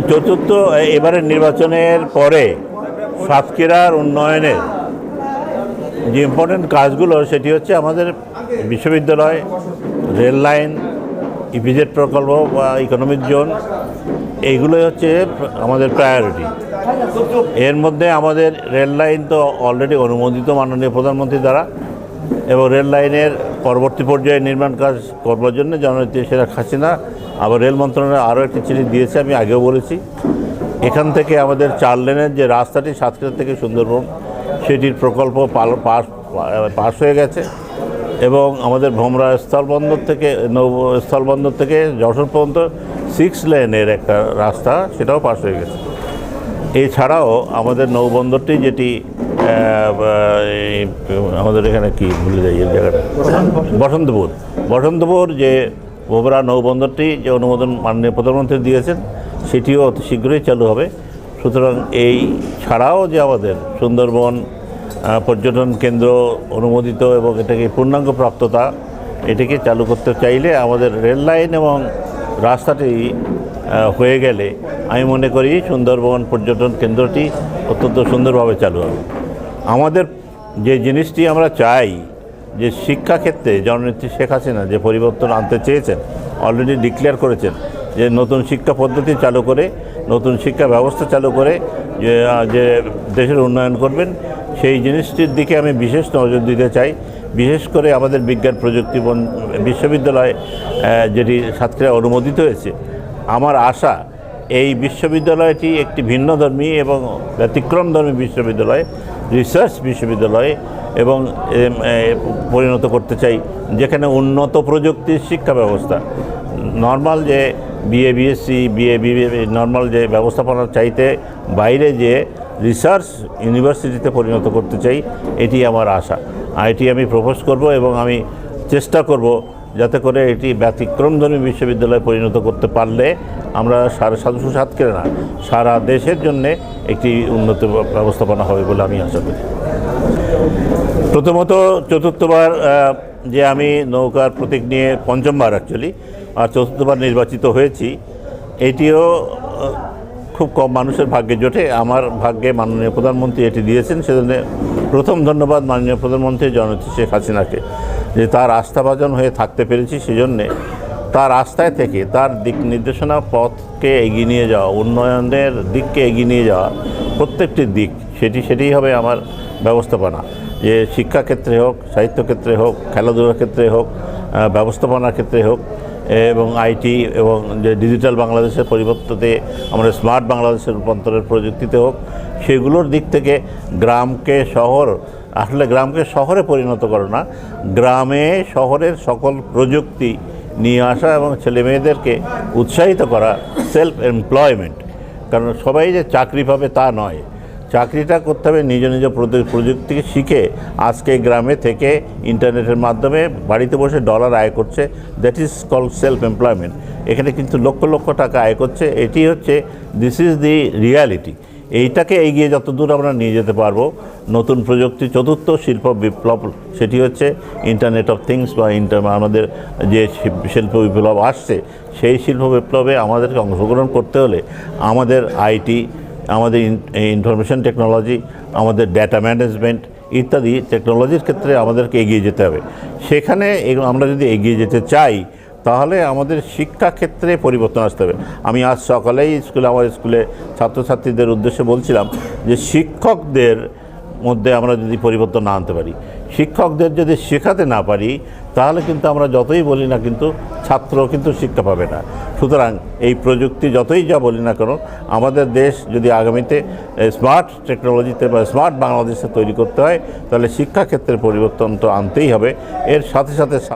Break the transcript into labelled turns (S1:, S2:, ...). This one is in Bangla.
S1: চতুর্থ এবারের নির্বাচনের পরে সাতক্ষীরার উন্নয়নের যে ইম্পর্টেন্ট কাজগুলো সেটি হচ্ছে আমাদের বিশ্ববিদ্যালয়, রেল লাইন, ইপিজেড প্রকল্প বা ইকোনমিক জোন, এইগুলোই হচ্ছে আমাদের প্রায়োরিটি। এর মধ্যে আমাদের রেল লাইন তো অলরেডি অনুমোদিত মাননীয় প্রধানমন্ত্রী দ্বারা, এবং রেল লাইনের পরবর্তী পর্যায়ে নির্মাণ কাজ করবার জন্য জননেত্রী শেখ হাসিনা আবার রেল মন্ত্রণালয় আরও একটি চিঠি দিয়েছে, আমি আগেও বলেছি। এখান থেকে আমাদের 4 লেনের যে রাস্তাটি সাতক্ষীরা থেকে সুন্দরবন, সেটির প্রকল্প পাস হয়ে গেছে, এবং আমাদের ভোমরা স্থলবন্দর থেকে স্থলবন্দর থেকে যশোর পর্যন্ত 6 লেনের একটা রাস্তা, সেটাও পাস হয়ে গেছে। এছাড়াও আমাদের নৌবন্দরটি, যেটি আমাদের এখানে কি ভুলে যাই এই জায়গাটা, বসন্তপুর যে ভোমরা নৌবন্দরটি যে অনুমোদন মাননীয় প্রধানমন্ত্রী দিয়েছেন, সেটিও অতি শীঘ্রই চালু হবে। সুতরাং এই ছাড়াও যে আমাদের সুন্দরবন পর্যটন কেন্দ্র অনুমোদিত এবং এটাকে পূর্ণাঙ্গ প্রাপ্ততা, এটাকে চালু করতে চাইলে আমাদের রেল লাইন এবং রাস্তাটি হয়ে গেলে আমি মনে করি সুন্দরবন পর্যটন কেন্দ্রটি অত্যন্ত সুন্দরভাবে চালু হবে। আমাদের যে জিনিসটি আমরা চাই, যে শিক্ষাক্ষেত্রে জননেত্রী শেখ হাসিনা যে পরিবর্তন আনতে চেয়েছেন, অলরেডি ডিক্লেয়ার করেছেন যে নতুন শিক্ষা পদ্ধতি চালু করে, নতুন শিক্ষা ব্যবস্থা চালু করে যে দেশের উন্নয়ন করবেন, সেই জিনিসটির দিকে আমি বিশেষ নজর দিতে চাই। বিশেষ করে আমাদের বিজ্ঞান প্রযুক্তি বিশ্ববিদ্যালয় যেটি সাতক্ষীরা অনুমোদিত হয়েছে, আমার আশা এই বিশ্ববিদ্যালয়টি একটি ভিন্নধর্মী এবং ব্যতিক্রমধর্মী বিশ্ববিদ্যালয়, রিসার্চ বিশ্ববিদ্যালয় এবং পরিণত করতে চাই, যেখানে উন্নত প্রযুক্তির শিক্ষা ব্যবস্থা, নর্মাল যে বিএ বিএসসি বিএ নর্মাল যে ব্যবস্থাপনার চাইতে বাইরে যে রিসার্চ ইউনিভার্সিটিতে পরিণত করতে চাই, এটি আমার আশা। আর এটি আমি প্রপোজ করব এবং আমি চেষ্টা করব যাতে করে এটি ব্যতিক্রমধর্মী বিশ্ববিদ্যালয়ে পরিণত করতে পারলে আমরা শুধু সাতক্ষীরা না, সারা দেশের জন্যে একটি উন্নত ব্যবস্থাপনা হবে বলে আমি আশা করি। প্রথমত চতুর্থবার যে আমি নৌকার প্রতীক নিয়ে পঞ্চমবার অ্যাকচুয়ালি, আর চতুর্থবার নির্বাচিত হয়েছি, এটিও খুব কম মানুষের ভাগ্যে জোটে। আমার ভাগ্যে মাননীয় প্রধানমন্ত্রী এটি দিয়েছেন, সেজন্য প্রথম ধন্যবাদ মাননীয় প্রধানমন্ত্রী জননেত্রী শেখ হাসিনাকে, যে তার আস্থাভাজন হয়ে থাকতে পেরেছি। সেজন্যে তার আস্থায় থেকে তার দিক নির্দেশনা পথকে এগিয়ে নিয়ে যাওয়া, উন্নয়নের দিককে এগিয়ে নিয়ে যাওয়া, প্রত্যেকটি দিক সেটিই হবে আমার ব্যবস্থাপনা। যে শিক্ষাক্ষেত্রে হোক, সাহিত্যক্ষেত্রে হোক, খেলাধুলার ক্ষেত্রে হোক, ব্যবস্থাপনার ক্ষেত্রে হোক, এবং আইটি এবং যে ডিজিটাল বাংলাদেশের পরিবর্তনে আমরা স্মার্ট বাংলাদেশের রূপান্তরের প্রযুক্তিতে হোক, সেগুলোর দিক থেকে গ্রামকে শহর, আসলে গ্রামকে শহরে পরিণত করো না, গ্রামে শহরের সকল প্রযুক্তি নিয়ে আসা এবং ছেলেমেয়েদেরকে উৎসাহিত করা, সেলফ এমপ্লয়মেন্ট। কারণ সবাই যে চাকরি পাবে তা নয়, চাকরিটা করতে হবে নিজ নিজ প্রযুক্তিকে শিখে। আজকে গ্রামে থেকে ইন্টারনেটের মাধ্যমে বাড়িতে বসে ডলার আয় করছে, that is called self employment. এখানে কিন্তু লক্ষ লক্ষ টাকা আয় করছে, এটি হচ্ছে দিস ইজ দি রিয়ালিটি। এইটাকে এগিয়ে যত দূর আমরা নিয়ে যেতে পারবো, নতুন প্রযুক্তি, চতুর্থ শিল্প বিপ্লব, সেটি হচ্ছে ইন্টারনেট অফ থিংস বা আমাদের যে শিল্প বিপ্লব আসছে, সেই শিল্প বিপ্লবে আমাদেরকে অংশগ্রহণ করতে হলে আমাদের আইটি, আমাদের ইনফরমেশন টেকনোলজি, আমাদের ডেটা ম্যানেজমেন্ট ইত্যাদি টেকনোলজির ক্ষেত্রে আমাদেরকে এগিয়ে যেতে হবে। সেখানে আমরা যদি এগিয়ে যেতে চাই, তাহলে আমাদের শিক্ষাক্ষেত্রে পরিবর্তন আসতে হবে। আমি আজ সকালেই আমার স্কুলে ছাত্রছাত্রীদের উদ্দেশ্যে বলছিলাম যে শিক্ষকদের মধ্যে আমরা যদি পরিবর্তন না আনতে পারি, শিক্ষকদের যদি শেখাতে না পারি, তাহলে কিন্তু আমরা যতই বলি না, কিন্তু ছাত্র কিন্তু শিক্ষা পাবে না। সুতরাং এই প্রযুক্তি যতই যা বলি না কেন, আমাদের দেশ যদি আগামীতে স্মার্ট টেকনোলজিতে বা স্মার্ট বাংলাদেশে তৈরি করতে হয়, তাহলে শিক্ষাক্ষেত্রে পরিবর্তন তো আনতেই হবে। এর সাথে সাথে